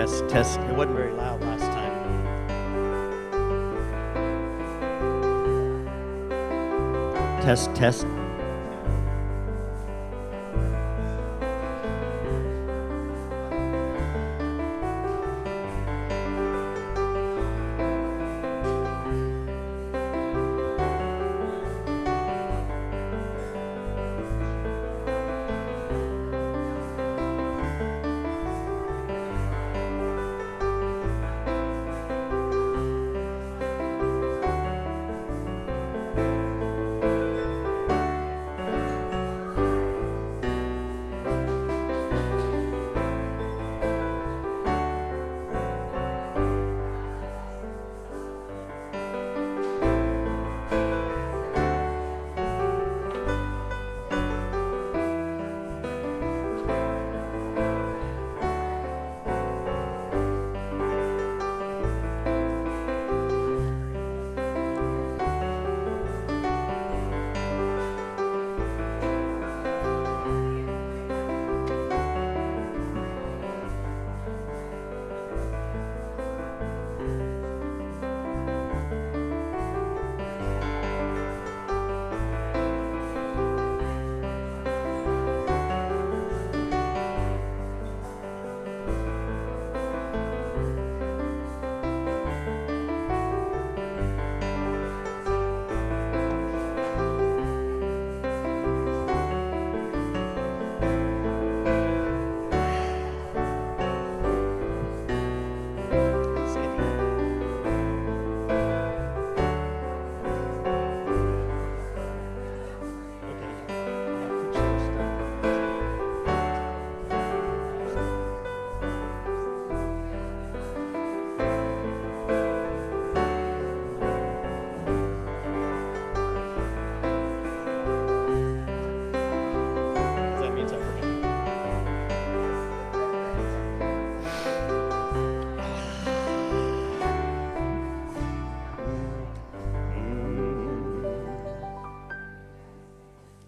Test, test. It wasn't very loud last time. Test, test.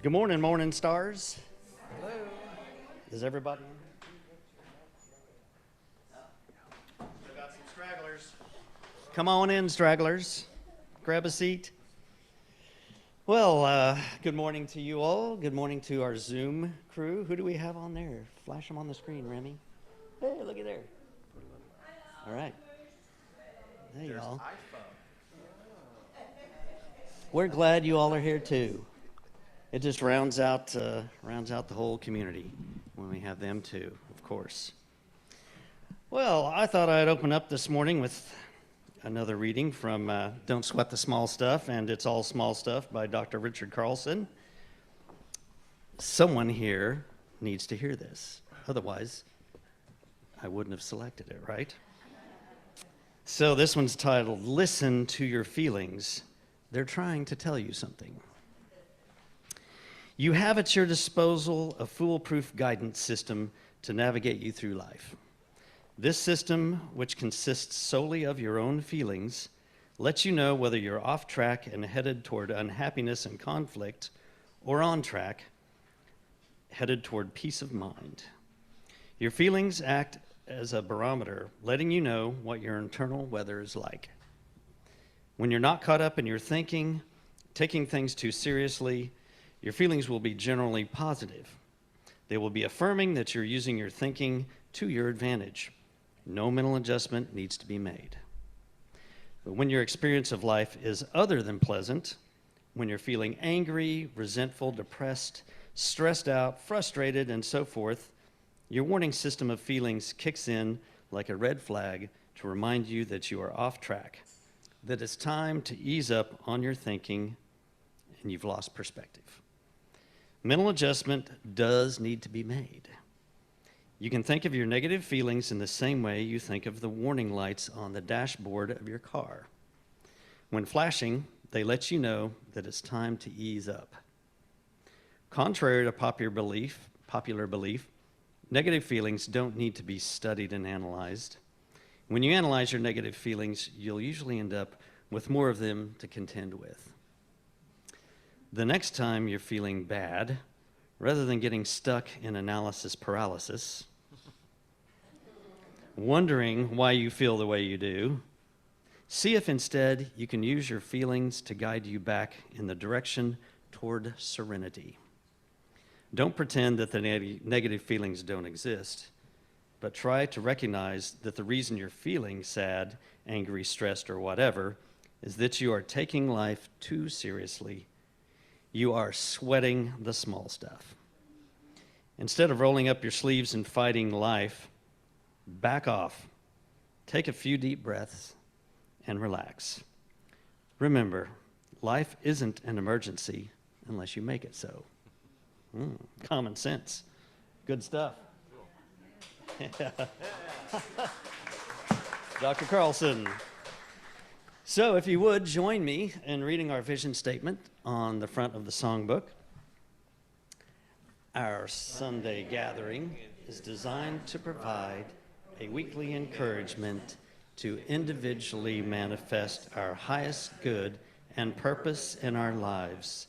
Good morning, morning stars. Hello. Is everybody in? Still got some stragglers. Come on in, stragglers. Grab a seat. Well, good morning to you all. Good morning to our Zoom crew. Who do we have on there? Flash them on the screen, Remy. Hey, look at there. All right. There you all. We're glad you all are here too. It just rounds out the whole community when we have them too, of course. Well, I thought I'd open up this morning with another reading from Don't Sweat the Small Stuff, and It's All Small Stuff by Dr. Richard Carlson. Someone here needs to hear this. Otherwise, I wouldn't have selected it, right? So this one's titled, Listen to Your Feelings. They're trying to tell you something. You have at your disposal a foolproof guidance system to navigate you through life. This system, which consists solely of your own feelings, lets you know whether you're off track and headed toward unhappiness and conflict, or on track, headed toward peace of mind. Your feelings act as a barometer, letting you know what your internal weather is like. When you're not caught up in your thinking, taking things too seriously, your feelings will be generally positive. They will be affirming that you're using your thinking to your advantage. No mental adjustment needs to be made. But when your experience of life is other than pleasant, when you're feeling angry, resentful, depressed, stressed out, frustrated, and so forth, your warning system of feelings kicks in like a red flag to remind you that you are off track, that it's time to ease up on your thinking and you've lost perspective. Mental adjustment does need to be made. You can think of your negative feelings in the same way you think of the warning lights on the dashboard of your car. When flashing, they let you know that it's time to ease up. Contrary to popular belief, negative feelings don't need to be studied and analyzed. When you analyze your negative feelings, you'll usually end up with more of them to contend with. The next time you're feeling bad, rather than getting stuck in analysis paralysis, wondering why you feel the way you do, see if instead you can use your feelings to guide you back in the direction toward serenity. Don't pretend that the negative feelings don't exist, but try to recognize that the reason you're feeling sad, angry, stressed, or whatever is that you are taking life too seriously. You are sweating the small stuff. Instead of rolling up your sleeves and fighting life, back off, take a few deep breaths, and relax. Remember, life isn't an emergency unless you make it so. Common sense. Good stuff. Dr. Carlson. So if you would, join me in reading our vision statement on the front of the songbook. Our Sunday gathering is designed to provide a weekly encouragement to individually manifest our highest good and purpose in our lives.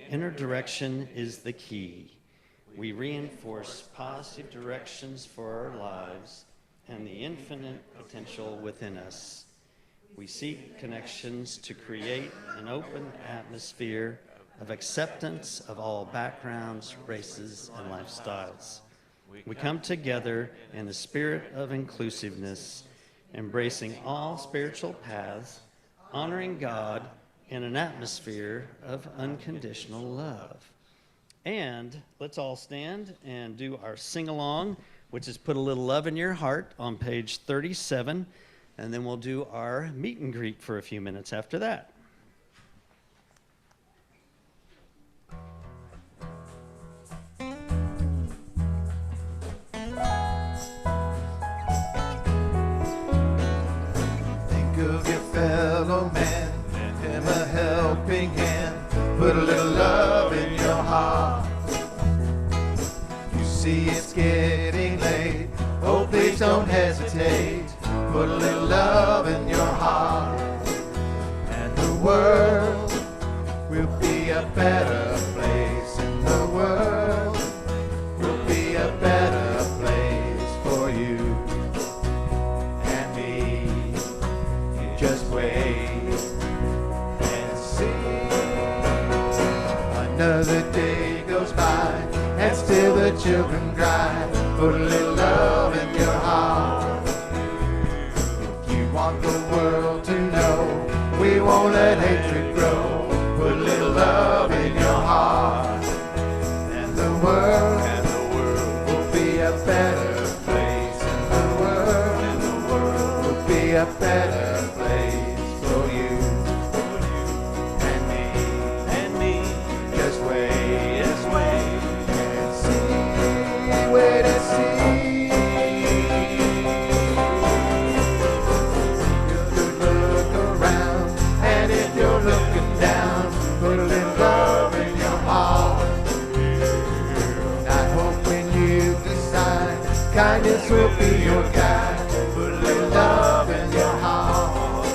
Inner direction is the key. We reinforce positive directions for our lives and the infinite potential within us. We seek connections to create an open atmosphere of acceptance of all backgrounds, races, and lifestyles. We come together in the spirit of inclusiveness, embracing all spiritual paths, honoring God in an atmosphere of unconditional love. And let's all stand and do our sing-along, which is Put a Little Love in Your Heart on page 37. And then we'll do our meet and greet for a few minutes after that. Think of your fellow man, lend him a helping hand, put a little love in your heart. You see it's getting late, oh please don't hesitate. Put a little love in your heart, and the world will be a better place. And the world will be a better place for you and me. You just wait and see. Another day goes by, and still the children cry. Put a little love in your heart. Want the world to know we won't let hatred grow. Put a little love in your heart, and the world will be a better place. And the world will be a better place for you and me. Just wait and see, wait and see. Looking down, put a little love in your heart. I hope when you decide, kindness will be your guide. Put a little love in your heart,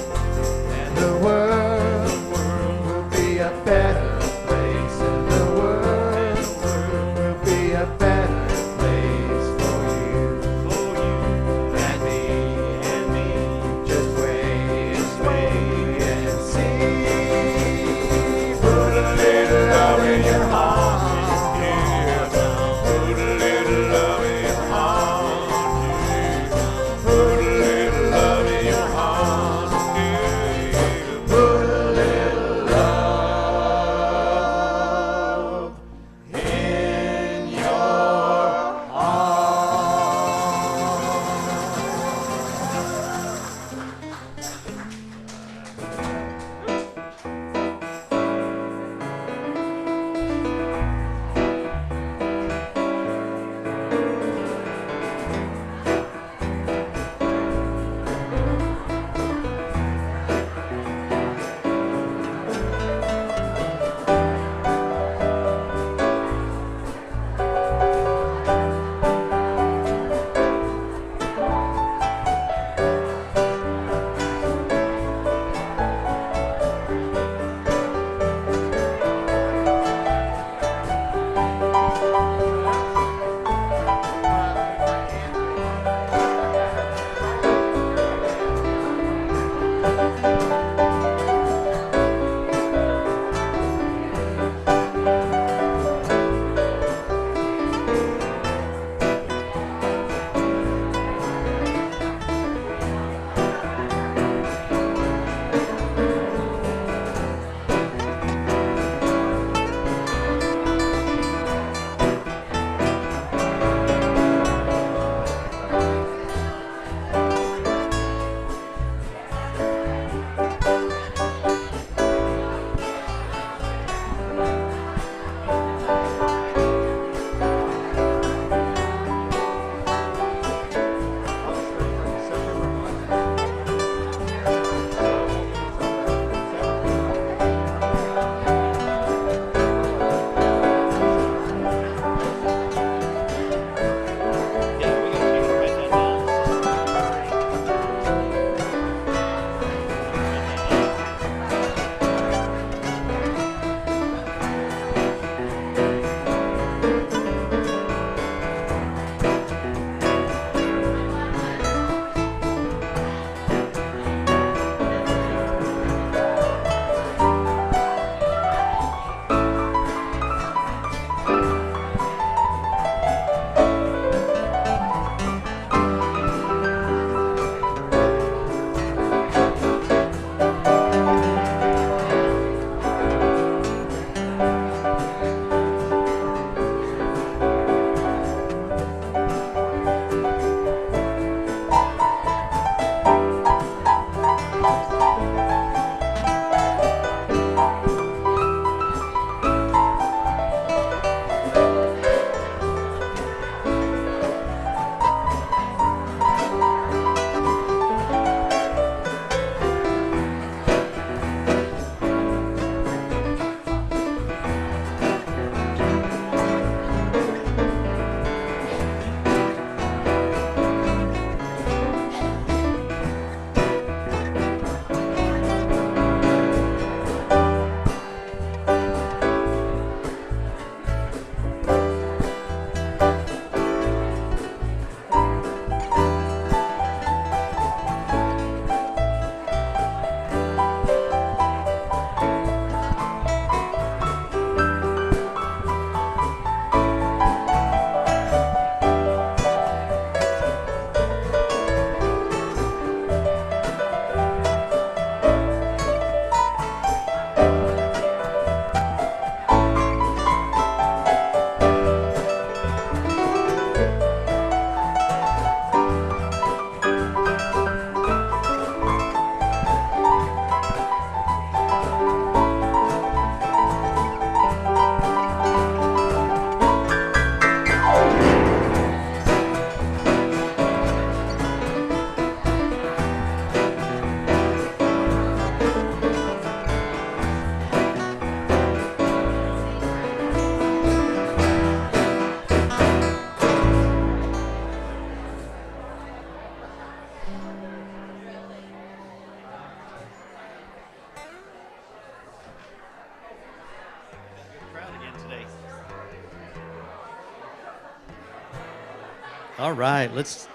All right, let's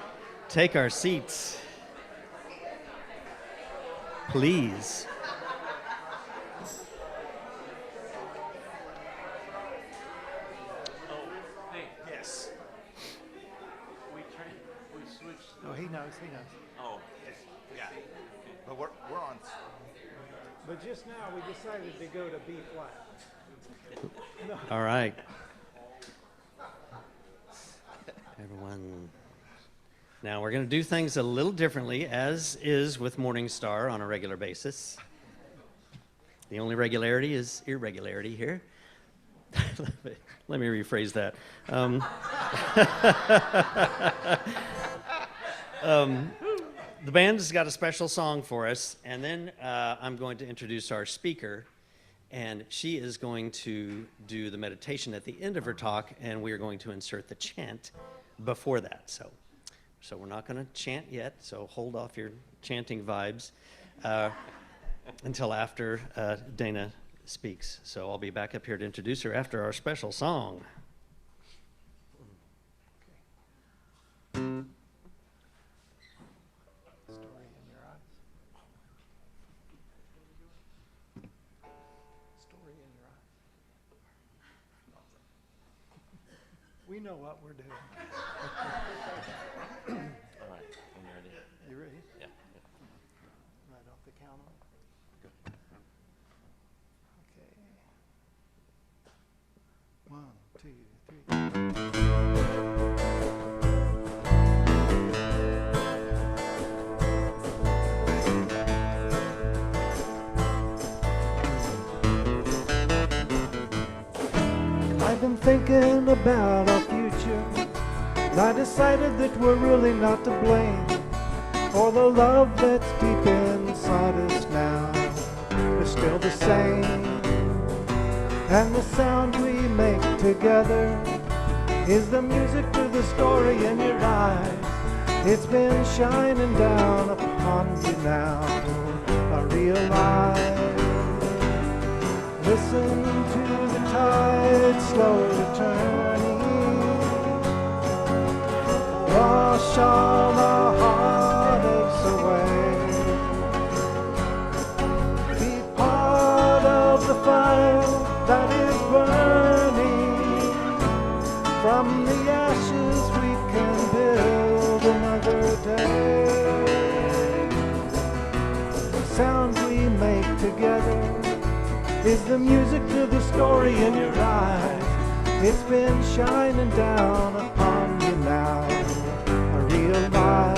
take our seats. Please. Yes. We switched. Oh, he knows. Oh, yeah. But we're on. But just now we decided to go to B flat. All right. Everyone. Now we're going to do things a little differently, as is with Morning Star on a regular basis. The only regularity is irregularity here. Let me rephrase that. The band's got a special song for us, and then I'm going to introduce our speaker, and she is going to do the meditation at the end of her talk, and we are going to insert the chant before that. So we're not going to chant yet, so hold off your chanting vibes until after Dana speaks. So I'll be back up here to introduce her after our special song. Story in your eyes. Story in your eyes. We know what we're doing. All right, I'm ready. You ready? Yeah. Right off the counter. Good. Okay. 1, 2, 3. I've been thinking about our future, and I decided that we're really not to blame for the love that's deep inside us now. We're still the same, and the sound we make together is the music to the story in your eyes. It's been shining down upon you now. I realize. Listen to the tide slowly turning, wash all our heartaches away. Be part of the fire that is burning. From the ashes we can build another day. The sound we make together is the music to the story in your eyes. It's been shining down upon you now. I realize.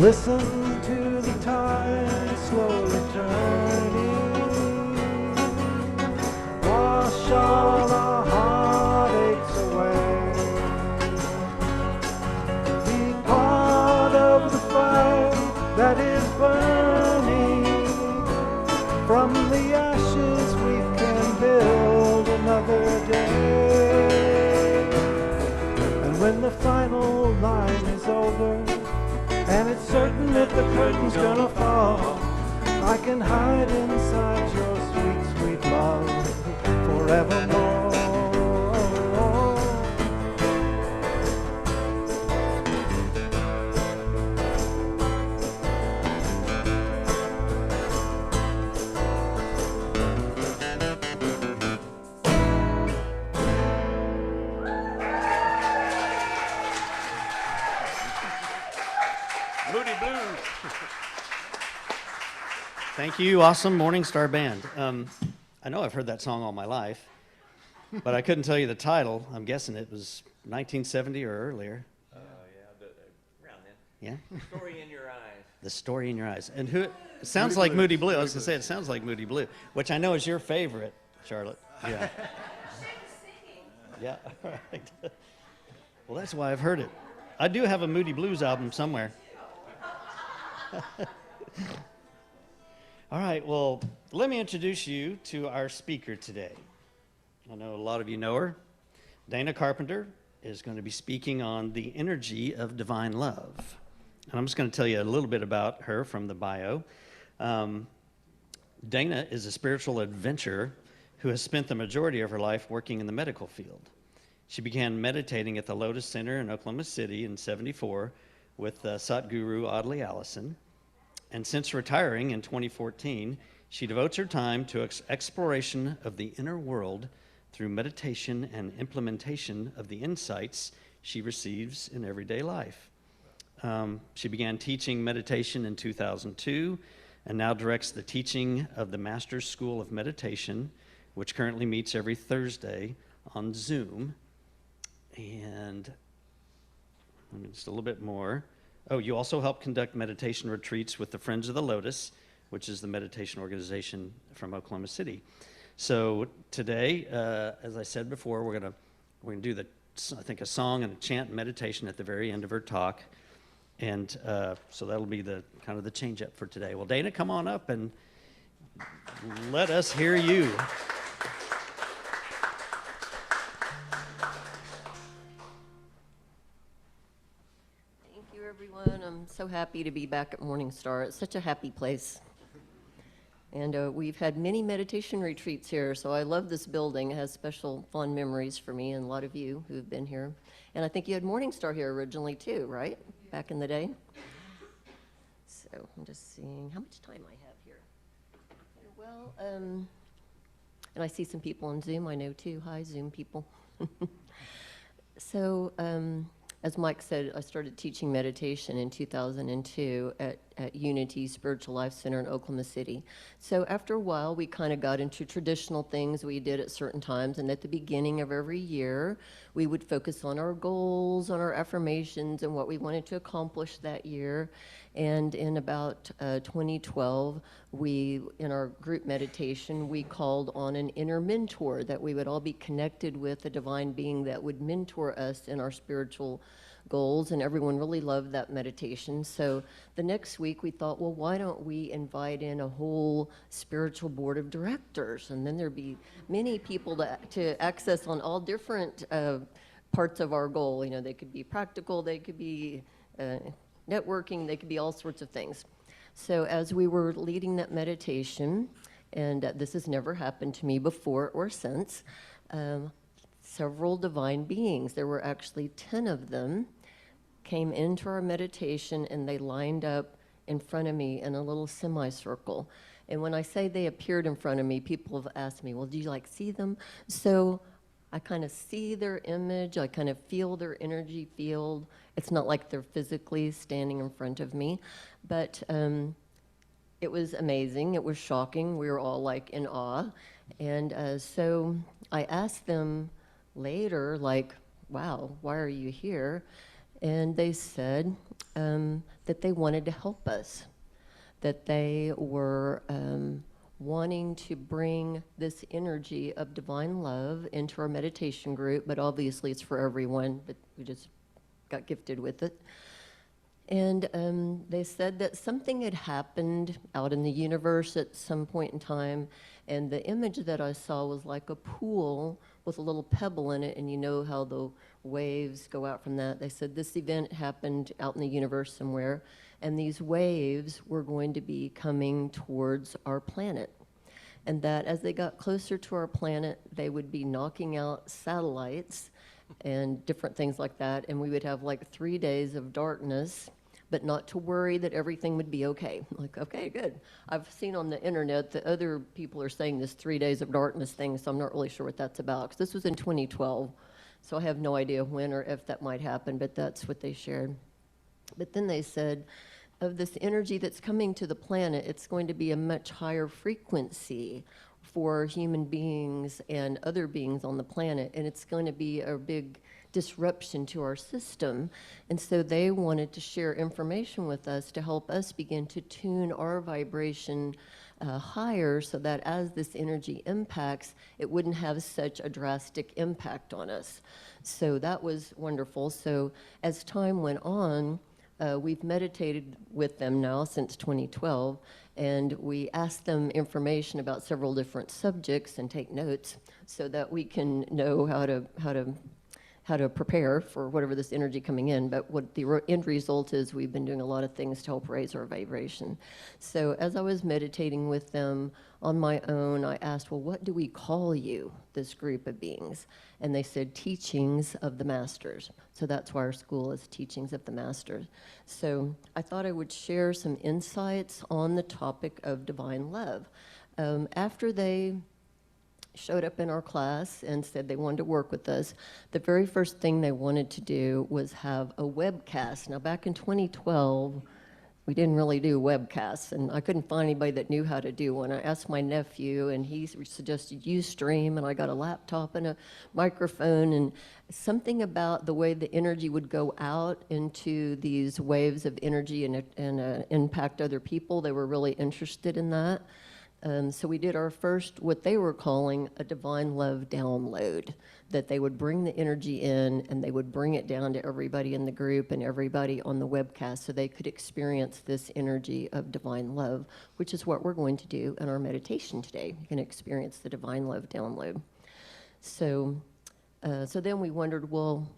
Listen to the tide slowly turning. Wash all our heartaches away. Be part of the fire that is burning. From the ashes we can build another day. And when the final line is over, and it's certain that the curtain's gonna fall, I can hide inside your sweet, sweet love forevermore. Moody Blues. Thank you, awesome Morning Star Band. I know I've heard that song all my life, but I couldn't tell you the title. I'm guessing it was 1970 or earlier. Around then. Yeah? Story in Your Eyes. The Story in Your Eyes. And who? It sounds like Moody Blue. I was going to say, it sounds like Moody Blue, which I know is your favorite, Charlotte. Yeah. Yeah, all right. Well, that's why I've heard it. I do have a Moody Blues album somewhere. All right, well, let me introduce you to our speaker today. I know a lot of you know her. Dana Carpenter is going to be speaking on the energy of divine love. And I'm just going to tell you a little bit about her from the bio. Dana is a spiritual adventurer who has spent the majority of her life working in the medical field. She began meditating at the Lotus Center in Oklahoma City in '74 with Sat Guru Audle Allison. And since retiring in 2014, she devotes her time to exploration of the inner world through meditation and implementation of the insights she receives in everyday life. She began teaching meditation in 2002 and now directs the teaching of the Master's School of Meditation, which currently meets every Thursday on Zoom. And just a little bit more. Oh, you also help conduct meditation retreats with the Friends of the Lotus, which is the meditation organization from Oklahoma City. So today, as I said before, we're gonna do I think a song and a chant meditation at the very end of her talk, and so that'll be the kind of the change up for today. Well, Dana, come on up and let us hear you. Everyone, I'm so happy to be back at Morning Star. It's such a happy place. And we've had many meditation retreats here, so I love this building. It has special fond memories for me and a lot of you who have been here. And I think you had Morning Star here originally too, right? Back in the day. So I'm just seeing how much time I have here. Well, and I see some people on Zoom, I know too. Hi, Zoom people. So, as Mike said, I started teaching meditation in 2002 at Unity Spiritual Life Center in Oklahoma City. So after a while, we kind of got into traditional things we did at certain times, and at the beginning of every year, we would focus on our goals, on our affirmations, and what we wanted to accomplish that year. And in about 2012, in our group meditation, we called on an inner mentor, that we would all be connected with a divine being that would mentor us in our spiritual goals, and everyone really loved that meditation. So the next week we thought, well, why don't we invite in a whole spiritual board of directors, and then there'd be many people to access on all different parts of our goal. You know, they could be practical, they could be networking, they could be all sorts of things. So as we were leading that meditation, and this has never happened to me before or since, several divine beings, there were actually 10 of them, came into our meditation, and they lined up in front of me in a little semicircle. And when I say they appeared in front of me, people have asked me, well, do you see them? So I kind of see their image, I kind of feel their energy field. It's not like they're physically standing in front of me, but it was amazing, it was shocking, we were all in awe. And so I asked them later, wow, why are you here? And they said, that they wanted to help us, that they were wanting to bring this energy of divine love into our meditation group, but obviously it's for everyone, but we just got gifted with it. And they said that something had happened out in the universe at some point in time, and the image that I saw was like a pool with a little pebble in it, and you know how the waves go out from that. They said this event happened out in the universe somewhere, and these waves were going to be coming towards our planet. And that as they got closer to our planet, they would be knocking out satellites and different things like that, and we would have like 3 days of darkness, but not to worry that everything would be okay. Like, okay, good. I've seen on the internet that other people are saying this 3 days of darkness thing, so I'm not really sure what that's about, because this was in 2012, so I have no idea when or if that might happen, but that's what they shared. But then they said, of this energy that's coming to the planet, it's going to be a much higher frequency for human beings and other beings on the planet, and it's going to be a big disruption to our system. And so they wanted to share information with us to help us begin to tune our vibration higher, so that as this energy impacts, it wouldn't have such a drastic impact on us. So that was wonderful. So as time went on, we've meditated with them now since 2012, and we ask them information about several different subjects and take notes so that we can know how to prepare for whatever this energy coming in. But what the end result is, we've been doing a lot of things to help raise our vibration. So as I was meditating with them on my own, I asked, well, what do we call you, this group of beings? And they said, Teachings of the Masters. So that's why our school is Teachings of the Masters. So I thought I would share some insights on the topic of divine love. After they showed up in our class and said they wanted to work with us, the very first thing they wanted to do was have a webcast. Now, back in 2012, we didn't really do webcasts, and I couldn't find anybody that knew how to do one. I asked my nephew, and he suggested Ustream, and I got a laptop and a microphone, and something about the way the energy would go out into these waves of energy and impact other people. They were really interested in that. So we did our first, what they were calling a divine love download, that they would bring the energy in and they would bring it down to everybody in the group and everybody on the webcast so they could experience this energy of divine love, which is what we're going to do in our meditation today. You can experience the divine love download. So then we wondered, well,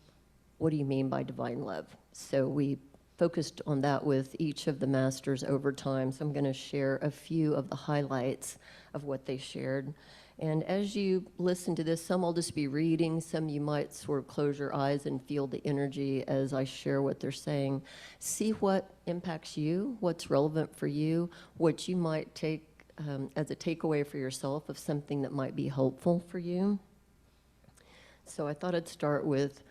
what do you mean by divine love? So we focused on that with each of the masters over time. So I'm going to share a few of the highlights of what they shared. And as you listen to this, some I'll just be reading, some you might sort of close your eyes and feel the energy as I share what they're saying. See what impacts you, what's relevant for you, what you might take as a takeaway for yourself of something that might be helpful for you. So I thought I'd start with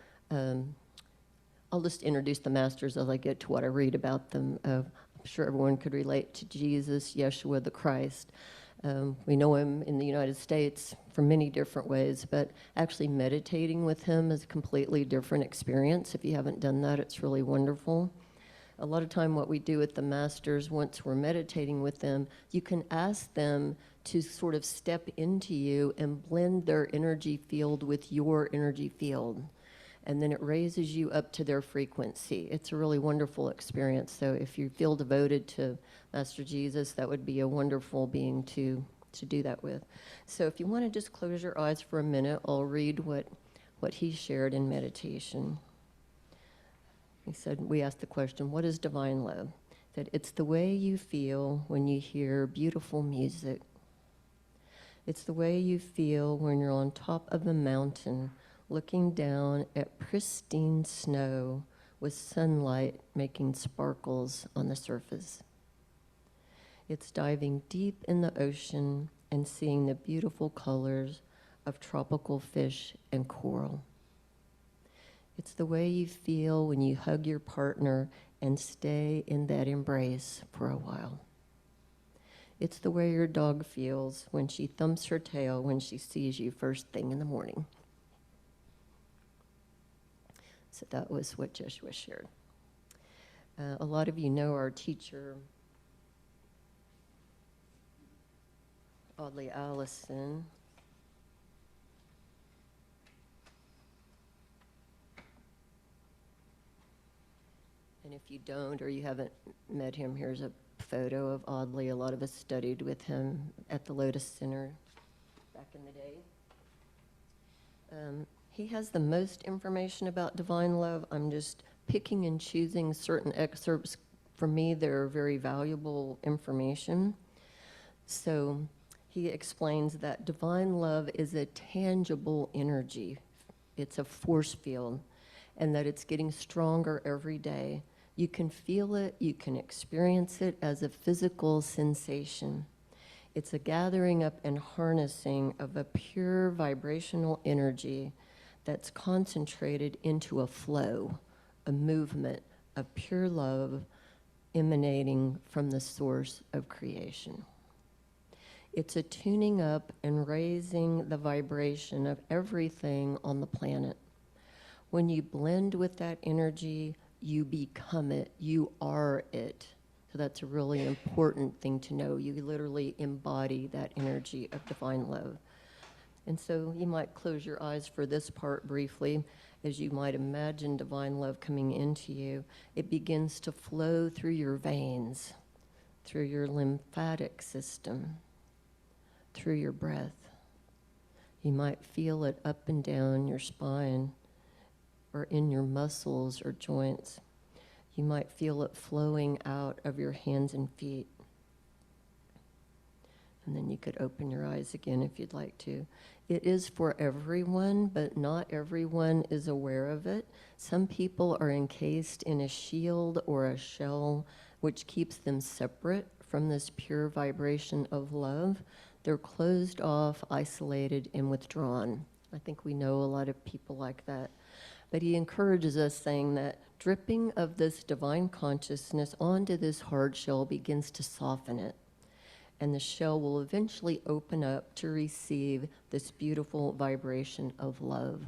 I'll just introduce the masters as I get to what I read about them. I'm sure everyone could relate to Jesus, Yeshua the Christ. We know him in the United States for many different ways, but actually meditating with him is a completely different experience. If you haven't done that, it's really wonderful. A lot of time what we do with the masters, once we're meditating with them, you can ask them to sort of step into you and blend their energy field with your energy field. And then it raises you up to their frequency. It's a really wonderful experience. So if you feel devoted to Master Jesus, that would be a wonderful being to do that with. So if you want to just close your eyes for a minute, I'll read what he shared in meditation. He said, we asked the question, what is divine love? That it's the way you feel when you hear beautiful music. It's the way you feel when you're on top of a mountain looking down at pristine snow with sunlight making sparkles on the surface. It's diving deep in the ocean and seeing the beautiful colors of tropical fish and coral. It's the way you feel when you hug your partner and stay in that embrace for a while. It's the way your dog feels when she thumps her tail when she sees you first thing in the morning. So that was what Joshua shared. A lot of you know our teacher, Audle Allison. And if you don't, or you haven't met him, here's a photo of Audley. A lot of us studied with him at the Lotus Center back in the day. He has the most information about divine love. I'm just picking and choosing certain excerpts. For me, they're very valuable information. So he explains that divine love is a tangible energy. It's a force field, and that it's getting stronger every day. You can feel it, you can experience it as a physical sensation. It's a gathering up and harnessing of a pure vibrational energy that's concentrated into a flow, a movement of pure love emanating from the source of creation. It's a tuning up and raising the vibration of everything on the planet. When you blend with that energy, you become it, you are it. So that's a really important thing to know. You literally embody that energy of divine love. And so you might close your eyes for this part briefly. As you might imagine divine love coming into you, it begins to flow through your veins, through your lymphatic system, through your breath. You might feel it up and down your spine or in your muscles or joints. You might feel it flowing out of your hands and feet. And then you could open your eyes again if you'd like to. It is for everyone, but not everyone is aware of it. Some people are encased in a shield or a shell which keeps them separate from this pure vibration of love. They're closed off, isolated, and withdrawn. I think we know a lot of people like that. But he encourages us, saying that dripping of this divine consciousness onto this hard shell begins to soften it. And the shell will eventually open up to receive this beautiful vibration of love.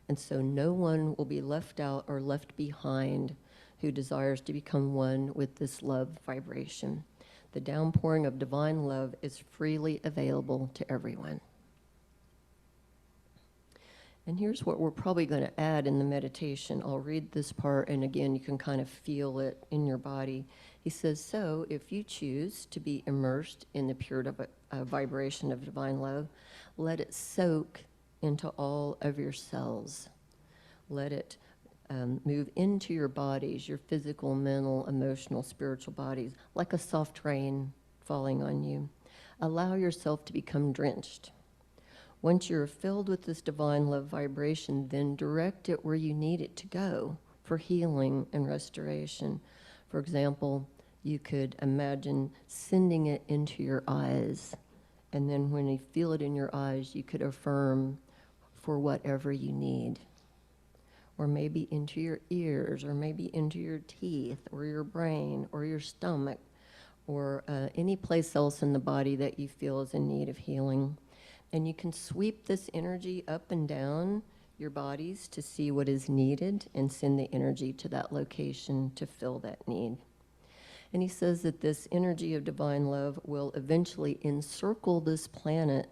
And so no one will be left out or left behind who desires to become one with this love vibration. The downpouring of divine love is freely available to everyone. And here's what we're probably going to add in the meditation. I'll read this part, and again, you can kind of feel it in your body. He says, so if you choose to be immersed in the pure vibration of divine love, let it soak into all of your cells. Let it move into your bodies, your physical, mental, emotional, spiritual bodies, like a soft rain falling on you. Allow yourself to become drenched. Once you're filled with this divine love vibration, then direct it where you need it to go for healing and restoration. For example, you could imagine sending it into your eyes, and then when you feel it in your eyes, you could affirm for whatever you need. Or maybe into your ears, or maybe into your teeth, or your brain, or your stomach, or any place else in the body that you feel is in need of healing. And you can sweep this energy up and down your bodies to see what is needed and send the energy to that location to fill that need. And he says that this energy of divine love will eventually encircle this planet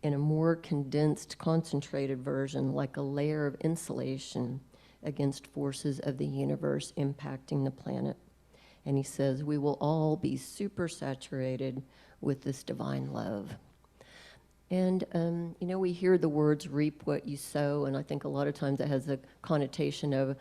in a more condensed, concentrated version, like a layer of insulation against forces of the universe impacting the planet. And he says we will all be super saturated with this divine love. And, we hear the words reap what you sow, and I think a lot of times it has a connotation of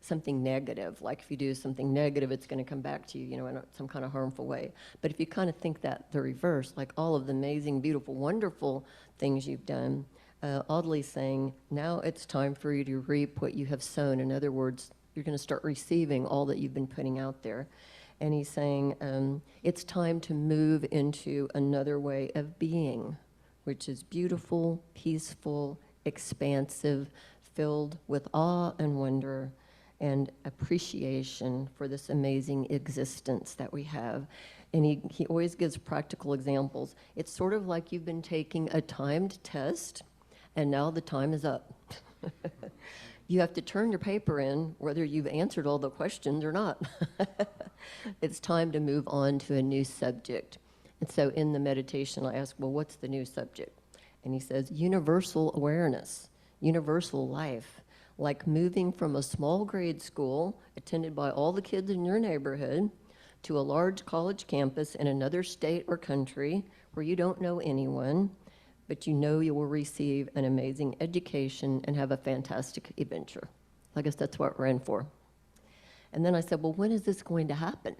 something negative. Like if you do something negative, it's going to come back to you, in some kind of harmful way. But if you kind of think that the reverse, like all of the amazing, beautiful, wonderful things you've done, Audley's saying, now it's time for you to reap what you have sown. In other words, you're going to start receiving all that you've been putting out there. And he's saying, it's time to move into another way of being, which is beautiful, peaceful, expansive, filled with awe and wonder and appreciation for this amazing existence that we have. And he always gives practical examples. It's sort of like you've been taking a timed test, and now the time is up. You have to turn your paper in whether you've answered all the questions or not. It's time to move on to a new subject. And so in the meditation, I ask, well, what's the new subject? And he says, universal awareness, universal life, like moving from a small grade school attended by all the kids in your neighborhood to a large college campus in another state or country where you don't know anyone, but you know you will receive an amazing education and have a fantastic adventure. I guess that's what we're in for. And then I said, well, when is this going to happen?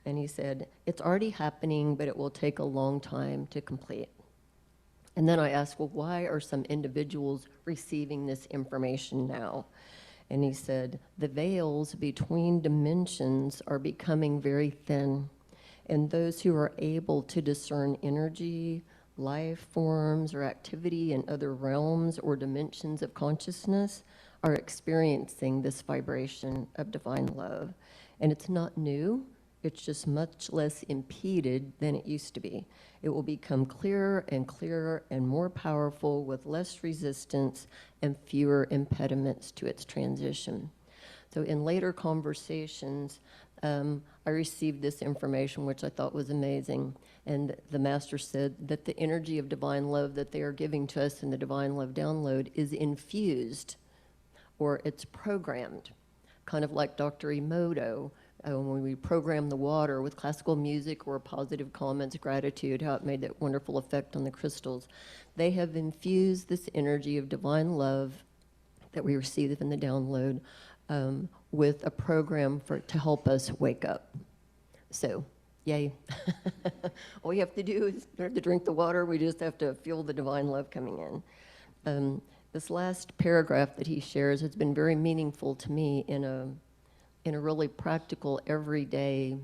And he said, it's already happening, but it will take a long time to complete. And then I asked, well, why are some individuals receiving this information now? And he said, the veils between dimensions are becoming very thin. And those who are able to discern energy, life forms, or activity in other realms or dimensions of consciousness are experiencing this vibration of divine love. And it's not new. It's just much less impeded than it used to be. It will become clearer and clearer and more powerful with less resistance and fewer impediments to its transition. So in later conversations, I received this information, which I thought was amazing. And the master said that the energy of divine love that they are giving to us in the divine love download is infused, or it's programmed, kind of like Dr. Emoto. When we program the water with classical music or positive comments, gratitude, how it made that wonderful effect on the crystals. They have infused this energy of divine love that we receive in the download with a program to help us wake up. So, yay. All we have to do is we don't have to drink the water, we just have to feel the divine love coming in. This last paragraph that he shares has been very meaningful to me in a really practical, everyday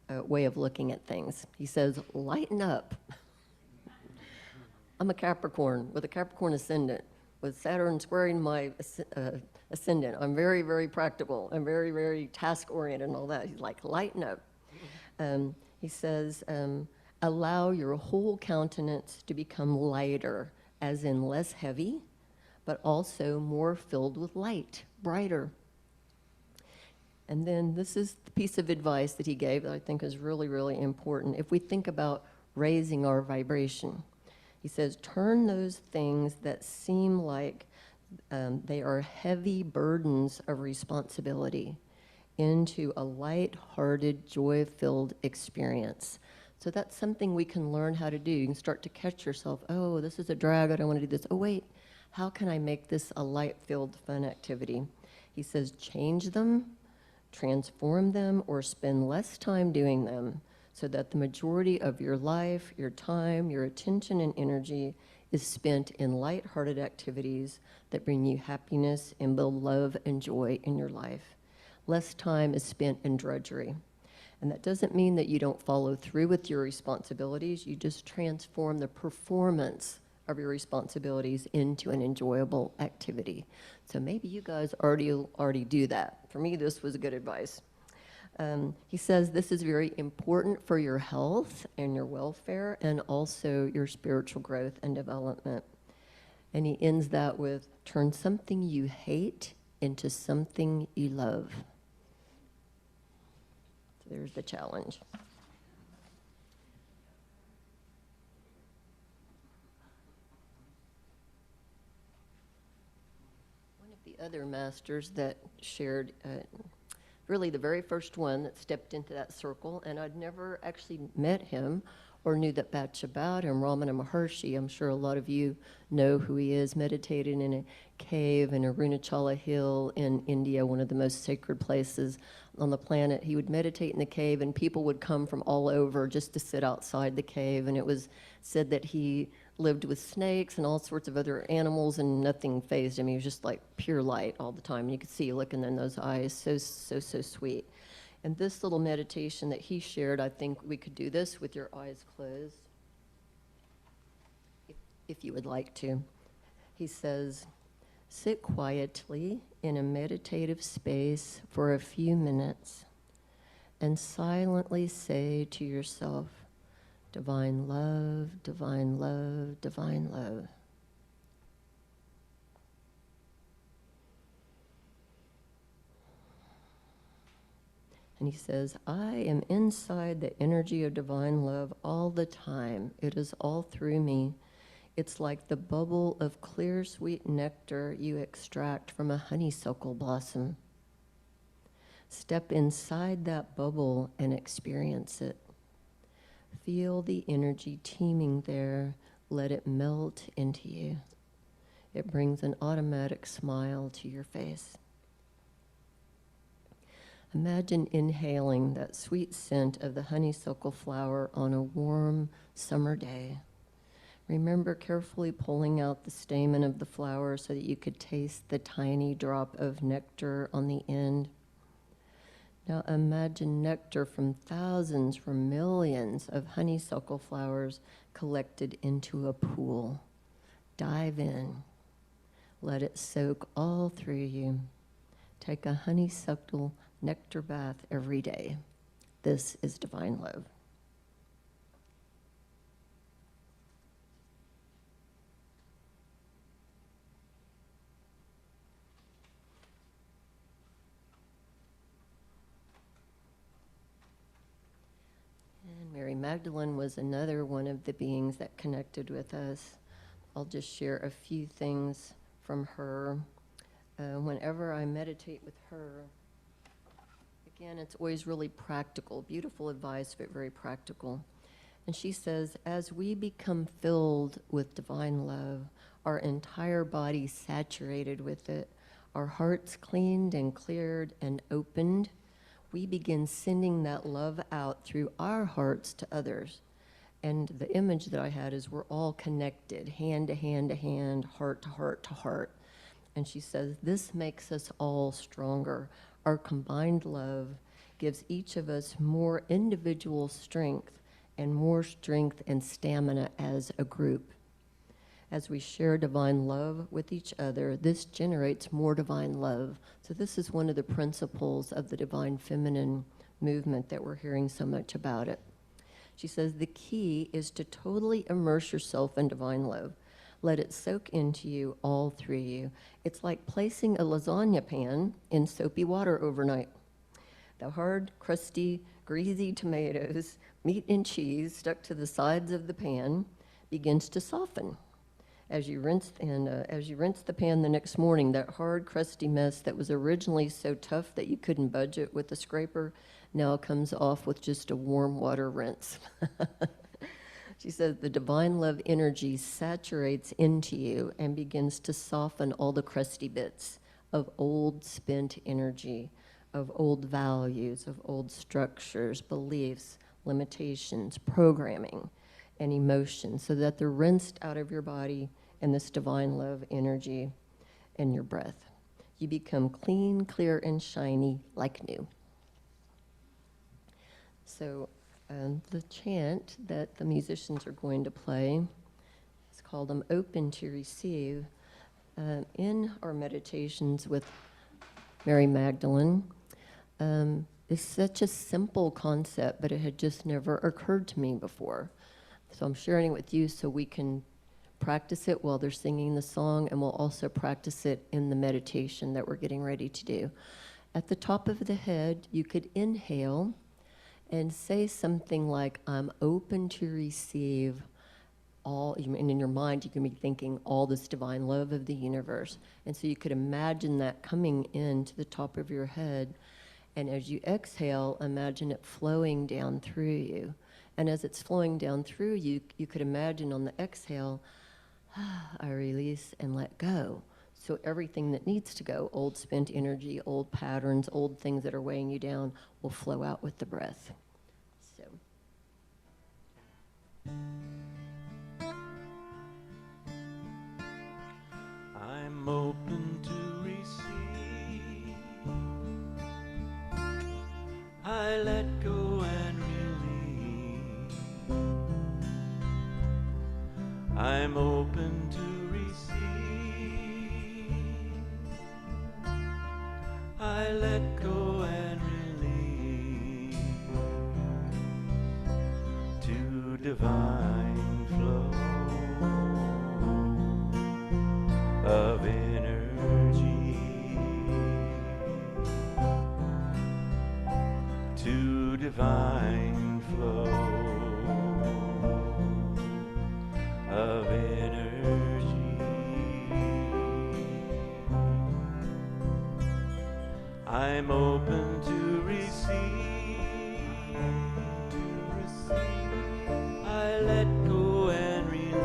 way of looking at things. He says, lighten up. I'm a Capricorn with a Capricorn ascendant, with Saturn squaring my ascendant. I'm very, very practical. I'm very, very task-oriented and all that. He's like, lighten up. He says, allow your whole countenance to become lighter, as in less heavy, but also more filled with light, brighter. And then this is the piece of advice that he gave that I think is really, really important. If we think about raising our vibration, he says, turn those things that seem like they are heavy burdens of responsibility into a light-hearted, joy-filled experience. So that's something we can learn how to do. You can start to catch yourself, oh, this is a drag, I don't want to do this. Oh, wait, how can I make this a light-filled, fun activity? He says, change them, transform them, or spend less time doing them so that the majority of your life, your time, your attention, and energy is spent in light-hearted activities that bring you happiness and build love and joy in your life. Less time is spent in drudgery. And that doesn't mean that you don't follow through with your responsibilities. You just transform the performance of your responsibilities into an enjoyable activity. So maybe you guys already do that. For me, this was good advice. He says this is very important for your health and your welfare and also your spiritual growth and development. And he ends that with, turn something you hate into something you love. So there's the challenge. One of the other masters that shared, really the very first one that stepped into that circle, and I'd never actually met him or knew that much about him, Ramana Maharshi. I'm sure a lot of you know who he is, meditated in a cave in Arunachala Hill in India, one of the most sacred places on the planet. He would meditate in the cave, and people would come from all over just to sit outside the cave, and it was said that he lived with snakes and all sorts of other animals, and nothing fazed him. He was just like pure light all the time. You could see looking in those eyes, so sweet. And this little meditation that he shared, I think we could do this with your eyes closed, if you would like to. He says, sit quietly in a meditative space for a few minutes and silently say to yourself, divine love, divine love, divine love. And he says, I am inside the energy of divine love all the time. It is all through me. It's like the bubble of clear, sweet nectar you extract from a honeysuckle blossom. Step inside that bubble and experience it. Feel the energy teeming there. Let it melt into you. It brings an automatic smile to your face. Imagine inhaling that sweet scent of the honeysuckle flower on a warm summer day. Remember carefully pulling out the stamen of the flower so that you could taste the tiny drop of nectar on the end. Now imagine nectar from thousands, from millions of honeysuckle flowers collected into a pool. Dive in. Let it soak all through you. Take a honeysuckle nectar bath every day. This is divine love. And Mary Magdalene was another one of the beings that connected with us. I'll just share a few things from her. Whenever I meditate with her, again, it's always really practical, beautiful advice, but very practical. And she says, as we become filled with divine love, our entire body saturated with it, our hearts cleaned and cleared and opened, we begin sending that love out through our hearts to others. And the image that I had is we're all connected, hand to hand to hand, heart to heart to heart. And she says, this makes us all stronger. Our combined love gives each of us more individual strength and more strength and stamina as a group. As we share divine love with each other, this generates more divine love. So this is one of the principles of the divine feminine movement that we're hearing so much about it. She says the key is to totally immerse yourself in divine love. Let it soak into you, all through you. It's like placing a lasagna pan in soapy water overnight. The hard, crusty, greasy tomatoes, meat and cheese stuck to the sides of the pan begins to soften. As you rinse the pan the next morning, that hard, crusty mess that was originally so tough that you couldn't budge it with a scraper now comes off with just a warm water rinse. She says the divine love energy saturates into you and begins to soften all the crusty bits of old spent energy, of old values, of old structures, beliefs, limitations, programming, and emotions, so that they're rinsed out of your body in this divine love energy and your breath. You become clean, clear, and shiny like new. So the chant that the musicians are going to play is called I'm Open to Receive. In our meditations with Mary Magdalene, it's such a simple concept, but it had just never occurred to me before. So I'm sharing it with you so we can practice it while they're singing the song, and we'll also practice it in the meditation that we're getting ready to do. At the top of the head, you could inhale and say something like, I'm open to receive all, and in your mind you can be thinking all this divine love of the universe. And so you could imagine that coming into the top of your head, and as you exhale, imagine it flowing down through you. And as it's flowing down through you, you could imagine on the exhale, I release and let go. So everything that needs to go, old spent energy, old patterns, old things that are weighing you down, will flow out with the breath. So. I'm open to receive. I let go and release. I'm open to receive. I let go and release to divine flow of energy, divine flow of energy. I'm open to receive. I let go and release.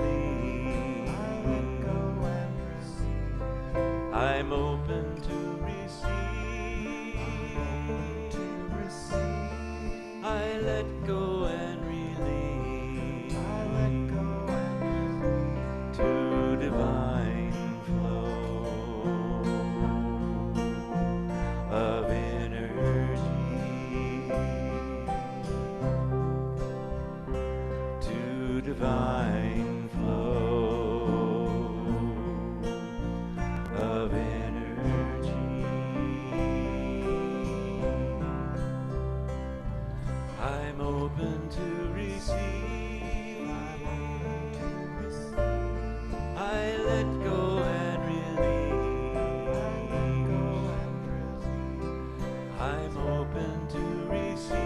I'm open to receive. I let go and release. To divine flow of energy. To divine flow of energy. I'm open to receive. I let go and release. I'm open to receive.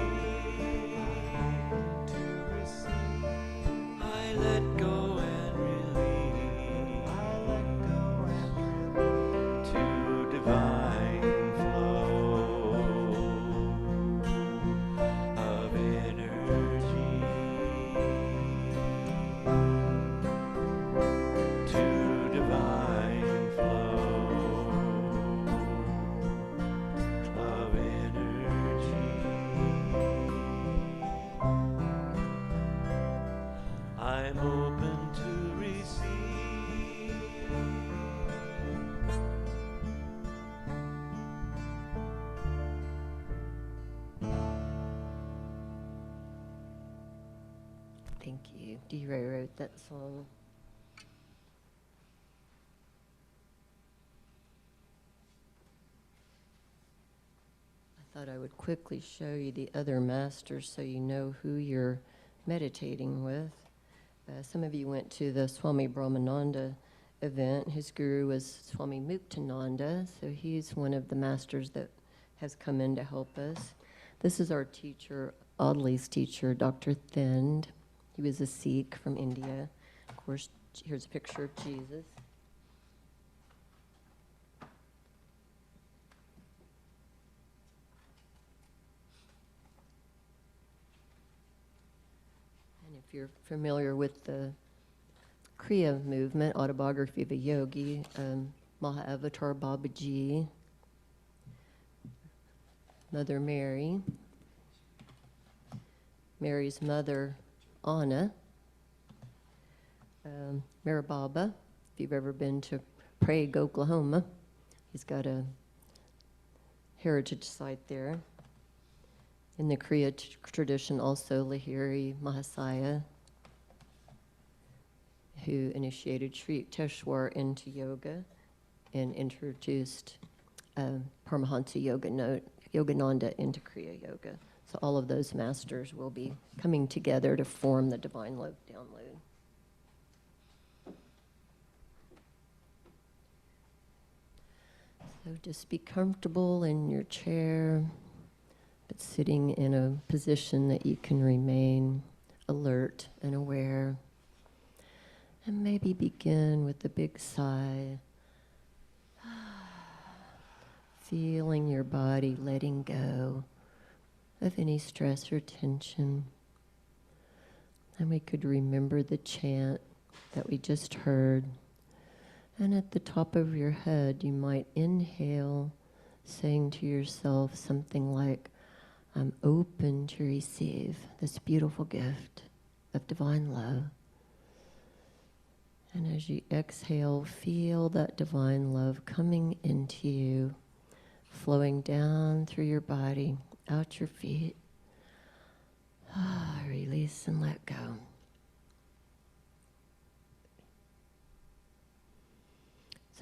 I let go and release. To divine flow of energy. To divine flow of energy. I'm open to receive. Thank you. D-Ray wrote that song. I thought I would quickly show you the other masters so you know who you're meditating with. Some of you went to the Swami Brahmananda event. His guru was Swami Muktananda, so he's one of the masters that has come in to help us. This is our teacher, Audley's teacher, Dr. Thind. He was a Sikh from India. Of course, here's a picture of Jesus. And if you're familiar with the Kriya movement, Autobiography of a Yogi, Mahavatar Babaji, Mother Mary, Mary's mother, Anna, Mary Baba, if you've ever been to Prague, Oklahoma, he's got a heritage site there. In the Kriya tradition, also Lahiri Mahasaya, who initiated Sri Yukteswar into yoga and introduced Paramahansa Yogananda into Kriya Yoga. So all of those masters will be coming together to form the Divine Love Download. So just be comfortable in your chair, but sitting in a position that you can remain alert and aware. And maybe begin with a big sigh, feeling your body letting go of any stress or tension. And we could remember the chant that we just heard. And at the top of your head, you might inhale, saying to yourself something like, I'm open to receive this beautiful gift of divine love. And as you exhale, feel that divine love coming into you, flowing down through your body, out your feet. Release and let go.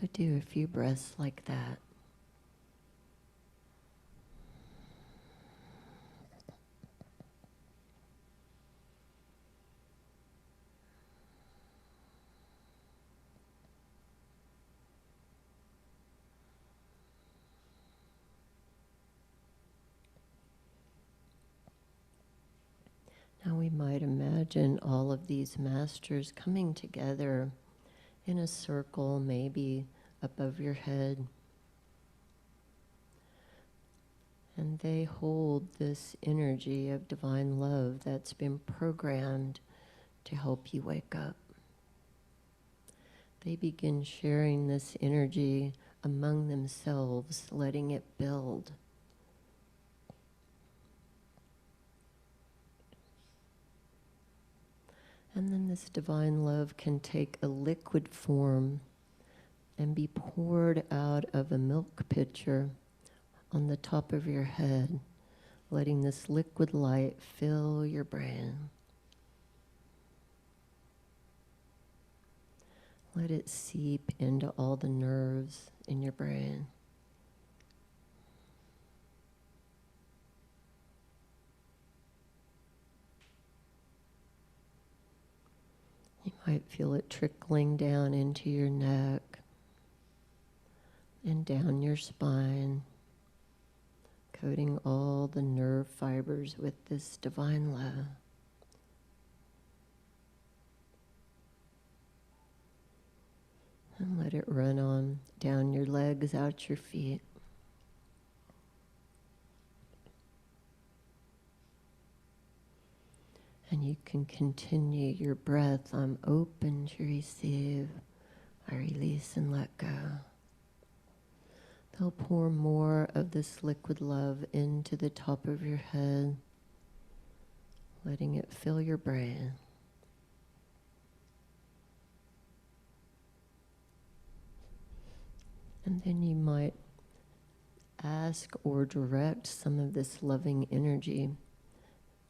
So do a few breaths like that. we might imagine all of these masters coming together in a circle, maybe above your head. And they hold this energy of divine love that's been programmed to help you wake up. They begin sharing this energy among themselves, letting it build. And then this divine love can take a liquid form and be poured out of a milk pitcher on the top of your head, letting this liquid light fill your brain. Let it seep into all the nerves in your brain. You might feel it trickling down into your neck and down your spine, coating all the nerve fibers with this divine love. And let it run on down your legs, out your feet. And you can continue your breath. I'm open to receive. I release and let go. They'll pour more of this liquid love into the top of your head, letting it fill your brain. And then you might ask or direct some of this loving energy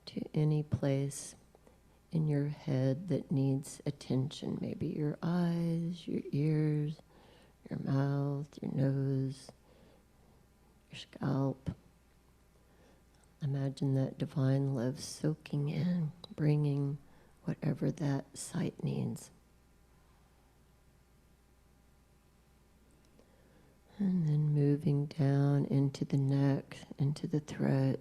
to any place in your head that needs attention. Maybe your eyes, your ears, your mouth, your nose, your scalp. Imagine that divine love soaking in, bringing whatever that sight needs. And then moving down into the neck, into the throat.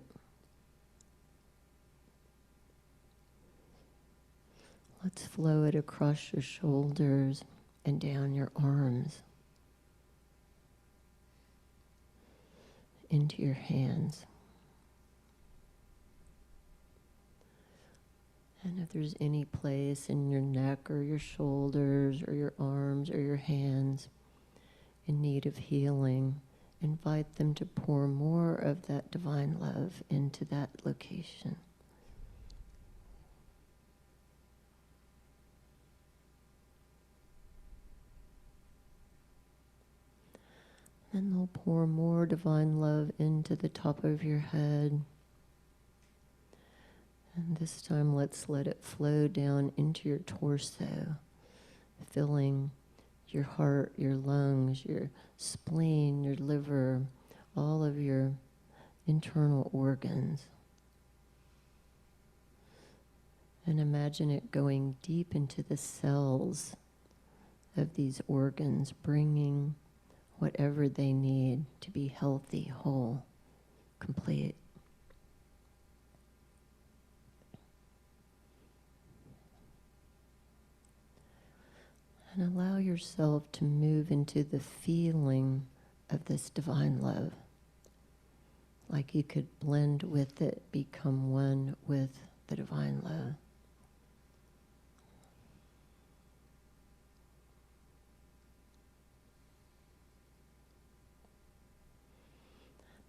Let's flow it across your shoulders and down your arms, into your hands. And if there's any place in your neck or your shoulders or your arms or your hands in need of healing, invite them to pour more of that divine love into that location. And they'll pour more divine love into the top of your head. And this time let's let it flow down into your torso, filling your heart, your lungs, your spleen, your liver, all of your internal organs. And imagine it going deep into the cells of these organs, bringing whatever they need to be healthy, whole, complete. And allow yourself to move into the feeling of this divine love. Like you could blend with it, become one with the divine love.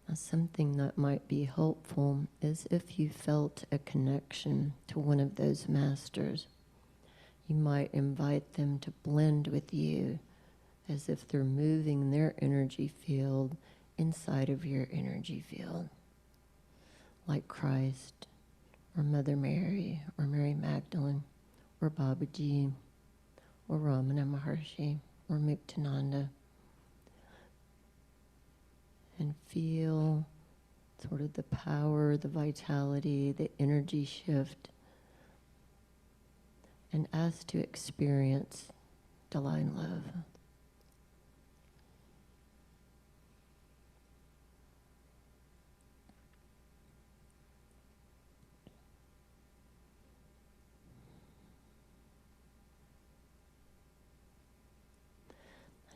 Now, something that might be helpful is if you felt a connection to one of those masters. You might invite them to blend with you as if they're moving their energy field inside of your energy field. Like Christ, or Mother Mary, or Mary Magdalene, or Babaji, or Ramana Maharshi, or Muktananda. And feel sort of the power, the vitality, the energy shift, and ask to experience divine love.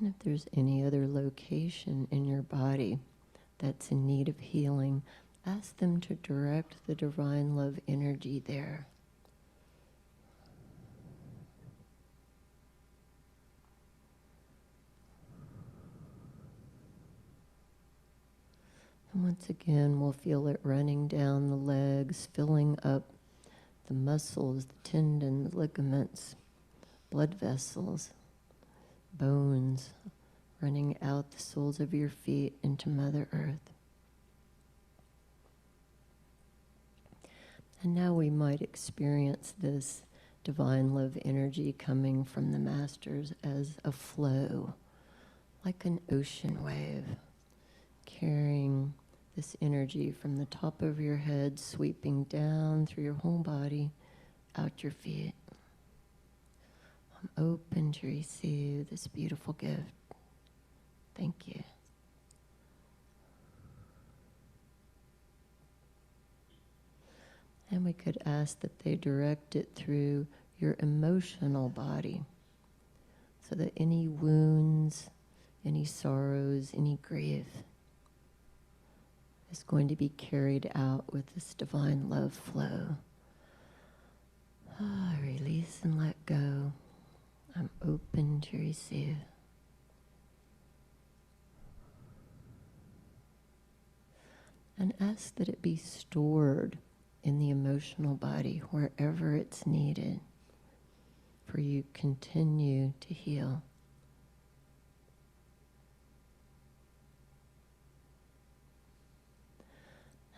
And if there's any other location in your body that's in need of healing, ask them to direct the divine love energy there. And once again, we'll feel it running down the legs, filling up the muscles, the tendons, ligaments, blood vessels, bones, running out the soles of your feet into Mother Earth. And now we might experience this divine love energy coming from the masters as a flow, like an ocean wave, carrying this energy from the top of your head, sweeping down through your whole body, out your feet. I'm open to receive this beautiful gift. Thank you. And we could ask that they direct it through your emotional body, so that any wounds, any sorrows, any grief is going to be carried out with this divine love flow. Release and let go. I'm open to receive. And ask that it be stored in the emotional body wherever it's needed for you to continue to heal.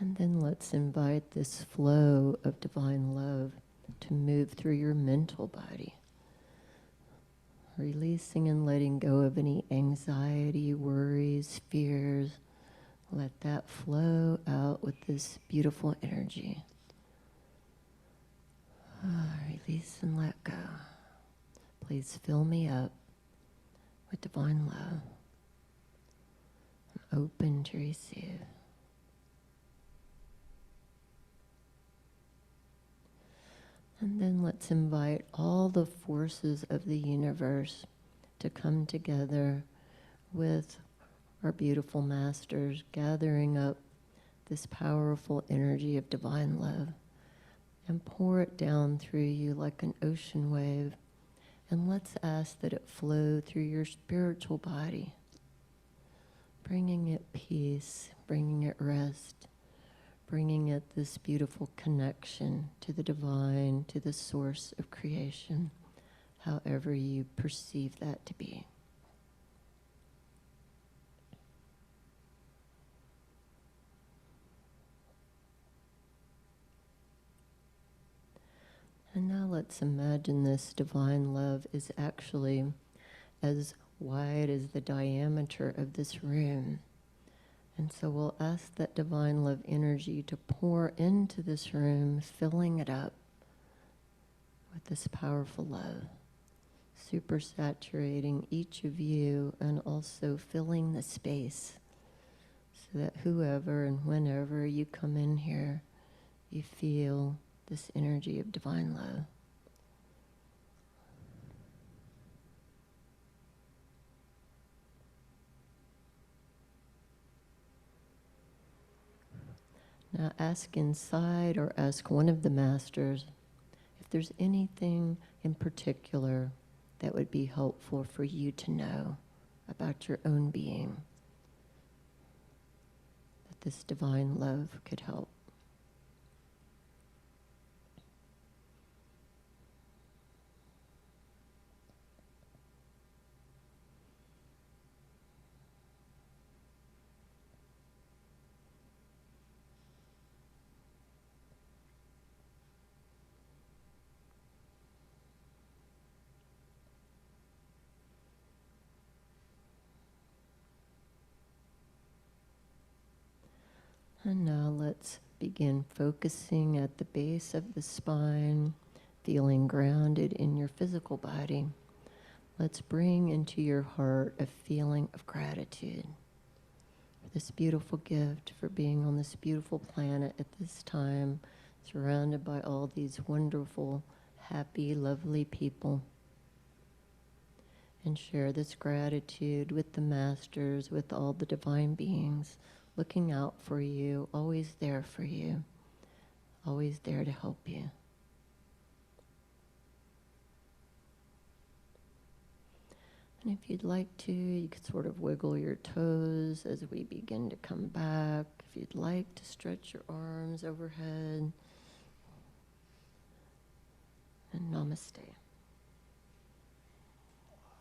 And then let's invite this flow of divine love to move through your mental body, releasing and letting go of any anxiety, worries, fears. Let that flow out with this beautiful energy. Release and let go. Please fill me up with divine love. I'm open to receive. And then let's invite all the forces of the universe to come together with our beautiful masters, gathering up this powerful energy of divine love and pour it down through you like an ocean wave. And let's ask that it flow through your spiritual body, bringing it peace, bringing it rest, bringing it this beautiful connection to the divine, to the source of creation, however you perceive that to be. And now let's imagine this divine love is actually as wide as the diameter of this room. And so we'll ask that divine love energy to pour into this room, filling it up with this powerful love, super saturating each of you and also filling the space so that whoever and whenever you come in here, you feel this energy of divine love. Now ask inside or ask one of the masters if there's anything in particular that would be helpful for you to know about your own being, that this divine love could help. And now let's begin focusing at the base of the spine, feeling grounded in your physical body. Let's bring into your heart a feeling of gratitude for this beautiful gift, for being on this beautiful planet at this time, surrounded by all these wonderful, happy, lovely people. and share this gratitude with the masters, with all the divine beings, looking out for you, always there for you, always there to help you. And if you'd like to, you could sort of wiggle your toes as we begin to come back. If you'd like to stretch your arms overhead. And namaste.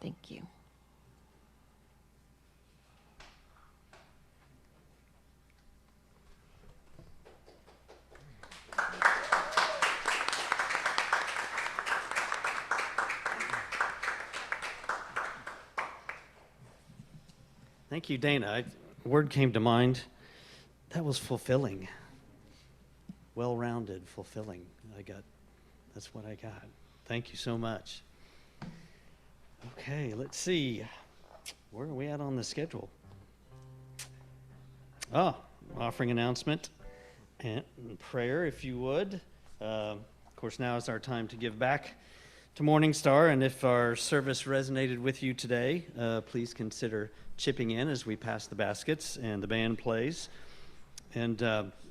Thank you. Thank you, Dana. A word came to mind. That was fulfilling. Well-rounded, fulfilling. That's what I got. Thank you so much. Okay, let's see. Where are we at on the schedule? Offering announcement and prayer, if you would. Of course, now is our time to give back to Morning Star, and if our service resonated with you today, please consider chipping in as we pass the baskets and the band plays. And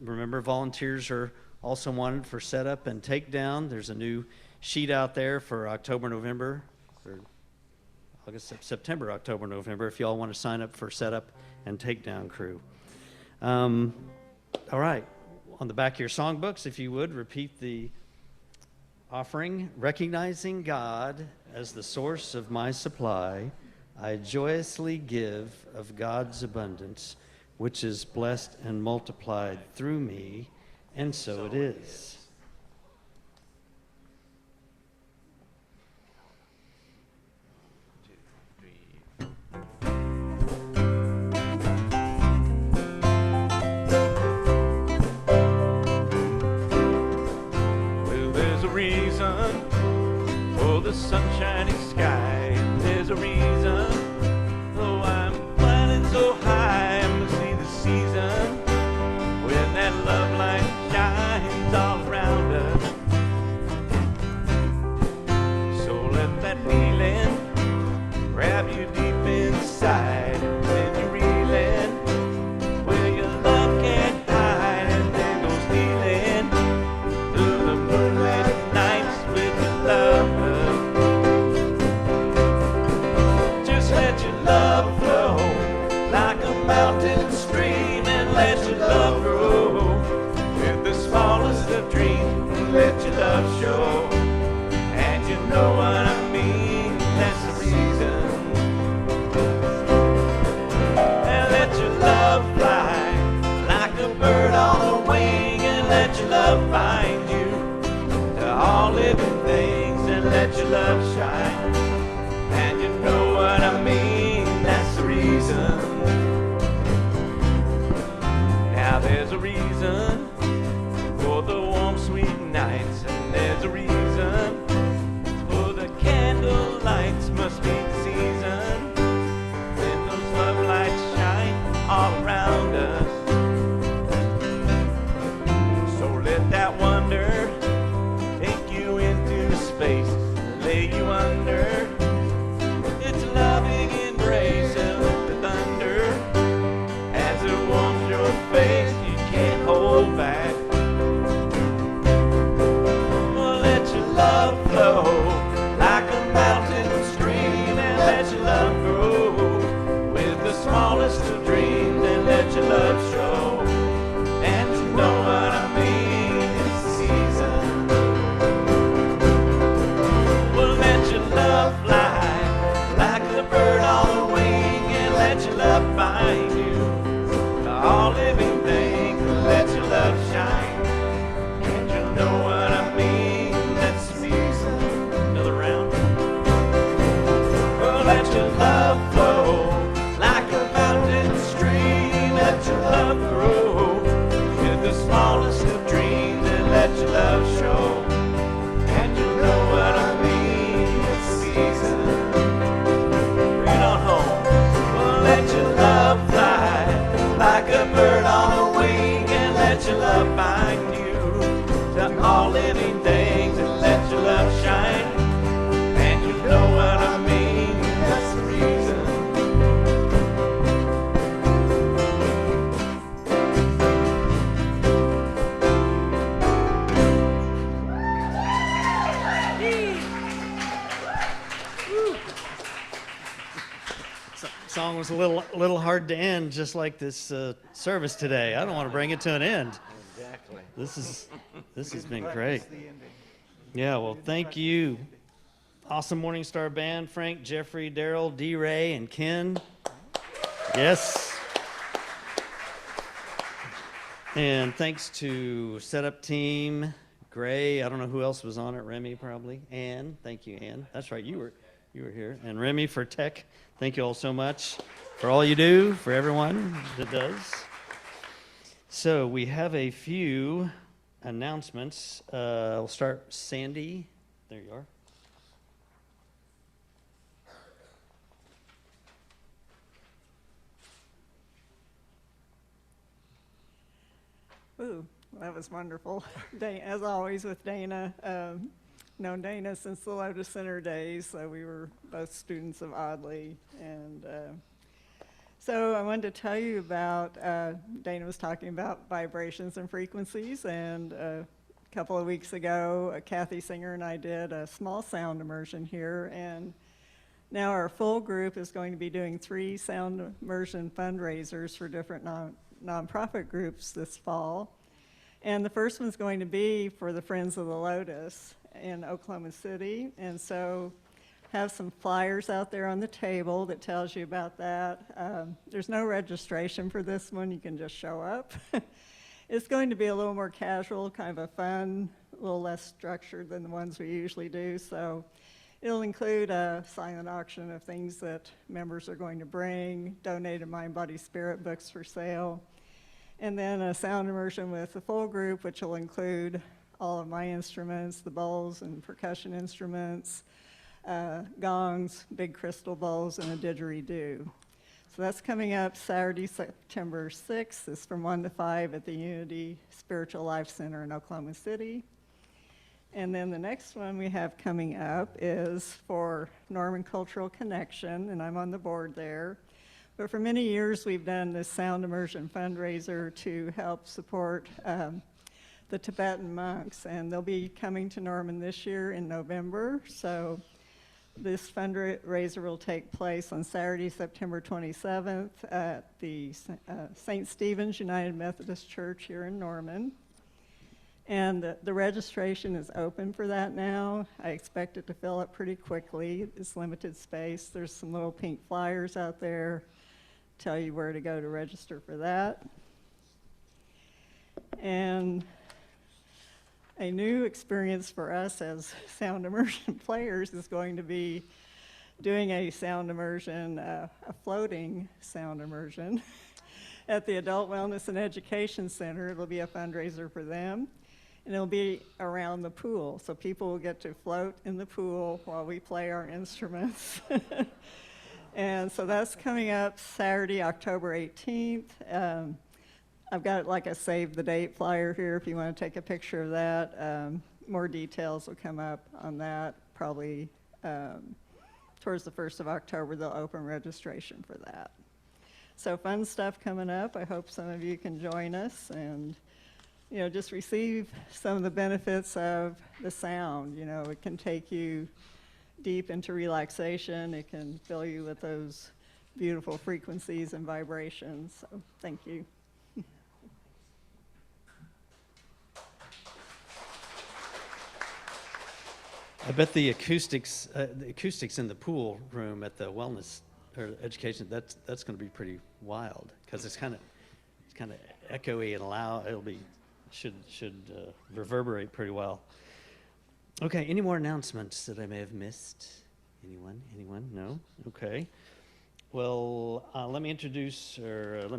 remember, volunteers are also wanted for setup and takedown. There's a new sheet out there for October, November, or August, September, October, November, if y'all want to sign up for setup and takedown crew. All right, on the back of your songbooks, if you would, repeat the offering. Recognizing God as the source of my supply, I joyously give of God's abundance, which is blessed and multiplied through me, and so it is. Well, there's a reason for the sunshiny sky. There's a reason, though I'm flying so high, I'm gonna see the season when that love light shines all around us. So let that feeling grab you deep inside, and then you're reeling where your love can't hide, and then go stealing through the moonlit nights with your love. Just let your love flow like a mountain stream, and let your love grow with the smallest of dreams. Let your love show, and you know what I mean. That's the reason. And let your love fly like a bird on a wing, and let your love find you to all living things, and let your love shine. And you know what I mean, that's the reason. Now there's a reason for the warm sweet nights, and there's a reason for the candle lights. Must be the season when those love lights shine all around us. So let that wonder take you into space, lay you under its loving embrace, and with the thunder as it warms your face, you can't hold back. Well, let your love flow like a mountain stream, and let your love grow with the smallest of dreams, and let your love show, and you know what I mean, it's the season. Well, let your love fly like a bird on a wing, and let your love find you to all living things, and let your love shine, and you know what I mean, that's the reason. Another round. Well, let your love flow like a mountain stream, let your love grow with the smallest of dreams, and let your love show, and you know what I mean, it's the season. Bring it on home. Well, let your love fly like a bird on a wing, and let your love find you to all living things, and let your love shine, and you know what I mean, that's song was a little hard to end, just like this service today. I don't want to bring it to an end. Exactly. This has been great. Yeah, well, thank you. Awesome Morning Star Band, Frank, Jeffrey, Daryl, D. Ray, and Ken. Yes. And thanks to Setup Team, Gray, I don't know who else was on it, Remy probably, Ann, thank you, Ann. That's right, you were here. And Remy for tech, thank you all so much for all you do, for everyone that does. So we have a few announcements. We'll start, Sandy, there you are. Ooh, that was wonderful. As always with Dana, known Dana since the Lotus Center days, so we were both students of Audley. And so I wanted to tell you about, Dana was talking about vibrations and frequencies, and a couple of weeks ago, Kathy Singer and I did a small sound immersion here, and now our full group is going to be doing 3 sound immersion fundraisers for different nonprofit groups this fall. And the first one's going to be for the Friends of the Lotus in Oklahoma City. And so have some flyers out there on the table that tells you about that. There's no registration for this one, you can just show up. It's going to be a little more casual, kind of a fun, a little less structured than the ones we usually do. So it'll include a silent auction of things that members are going to bring, donated Mind, Body, Spirit books for sale, and then a sound immersion with the full group, which will include all of my instruments, the bowls and percussion instruments, gongs, big crystal bowls, and a didgeridoo. So that's coming up Saturday, September 6th. It's from 1 to 5 at the Unity Spiritual Life Center in Oklahoma City. And then the next one we have coming up is for Norman Cultural Connection, and I'm on the board there. But for many years, we've done this sound immersion fundraiser to help support the Tibetan monks, and they'll be coming to Norman this year in November. So this fundraiser will take place on Saturday, September 27th at the St. Stephen's United Methodist Church here in Norman. And the registration is open for that now. I expect it to fill up pretty quickly. It's limited space. There's some little pink flyers out there, tell you where to go to register for that. And a new experience for us as sound immersion players is going to be doing a sound immersion, a floating sound immersion at the Adult Wellness and Education Center. It'll be a fundraiser for them. And it'll be around the pool, so people will get to float in the pool while we play our instruments. And so that's coming up Saturday, October 18th. I've got like a save the date flyer here if you want to take a picture of that. More details will come up on that probably towards the 1st of October. They'll open registration for that. So fun stuff coming up. I hope some of you can join us and just receive some of the benefits of the sound. It can take you deep into relaxation. It can fill you with those beautiful frequencies and vibrations. So thank you. I bet the acoustics in the pool room at the wellness or education, that's going to be pretty wild because it's kind of echoey and loud. Should reverberate pretty well. Okay, any more announcements that I may have missed? Anyone? No? Okay. Well, let me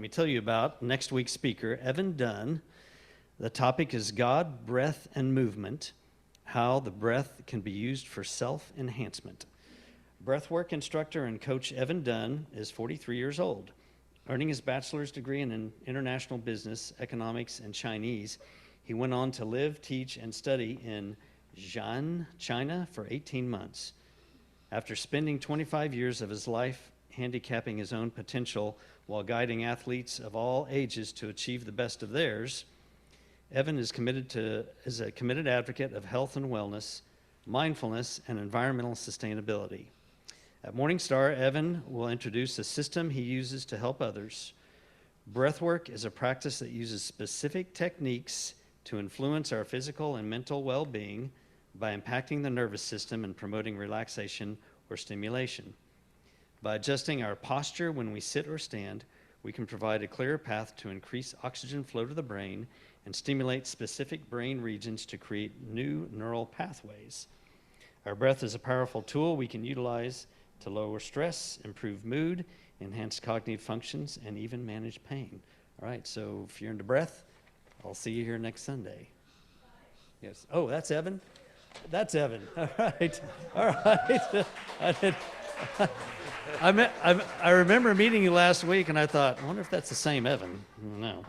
tell you about next week's speaker, Evan Dunn. The topic is God, Breath, and Movement, how the breath can be used for self-enhancement. Breathwork instructor and coach Evan Dunn is 43 years old. Earning his bachelor's degree in international business, economics, and Chinese, he went on to live, teach, and study in Xi'an, China for 18 months. After spending 25 years of his life handicapping his own potential while guiding athletes of all ages to achieve the best of theirs, Evan is a committed advocate of health and wellness, mindfulness, and environmental sustainability. At Morning Star, Evan will introduce a system he uses to help others. Breathwork is a practice that uses specific techniques to influence our physical and mental well-being by impacting the nervous system and promoting relaxation or stimulation. By adjusting our posture when we sit or stand, we can provide a clearer path to increase oxygen flow to the brain and stimulate specific brain regions to create new neural pathways. Our breath is a powerful tool we can utilize to lower stress, improve mood, enhance cognitive functions, and even manage pain. All right, so if you're into breath, I'll see you here next Sunday. Yes. Oh, that's Evan? That's Evan. All right. All right. I remember meeting you last week, and I thought, I wonder if that's the same Evan. No. Have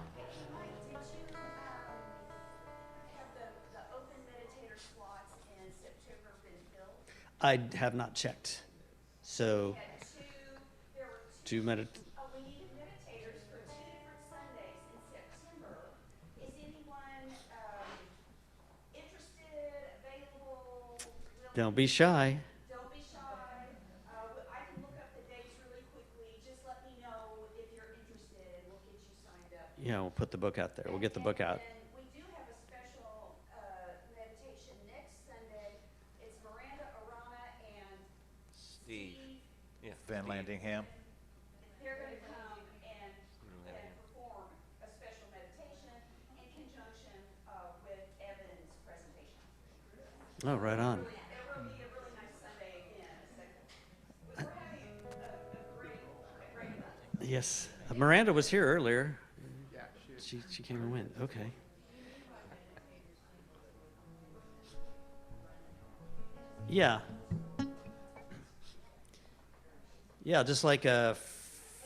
the open meditator slots in September been filled? I have not checked. So, There were we we needed meditators for 2 different Sundays in September. Is anyone interested, available, willing? don't be shy. Don't be shy. I can look up the dates really quickly. Just let me know if you're interested, and we'll get you signed up. Yeah, we'll put the book out there. We'll get the book out. And we do have a special meditation next Sunday. It's Miranda Arana and Steve. Yeah. Van Landingham. they're going to come and perform a special meditation in conjunction with Evan's presentation. Oh, right on. It will be a really nice Sunday again. So we're having a great event. Yes. Miranda was here earlier. She came and went. Okay. Yeah. Yeah, just like a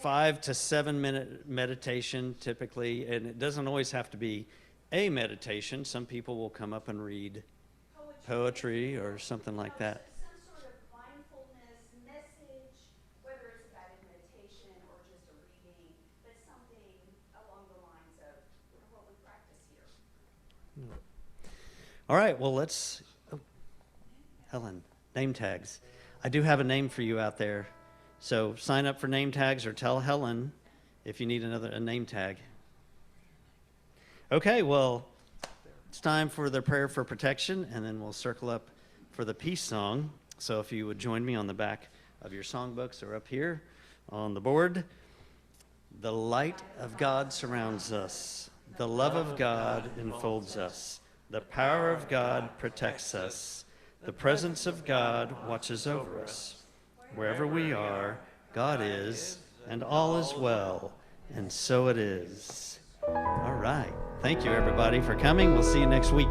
5 to 7 minute meditation typically, and it doesn't always have to be a meditation. Some people will come up and read poetry or something like that. Some sort of mindfulness message, whether it's a guided meditation or just a reading, but something along the lines of what we practice here. All right, well, Helen, name tags. I do have a name for you out there. So sign up for name tags or tell Helen if you need a name tag. Okay, well, it's time for the prayer for protection, and then we'll circle up for the peace song. So if you would join me on the back of your songbooks or up here on the board. The light of God surrounds us. The love of God enfolds us. The power of God protects us. The presence of God watches over us. Wherever we are, God is, and all is well, and so it is. All right. Thank you, everybody, for coming. We'll see you next week.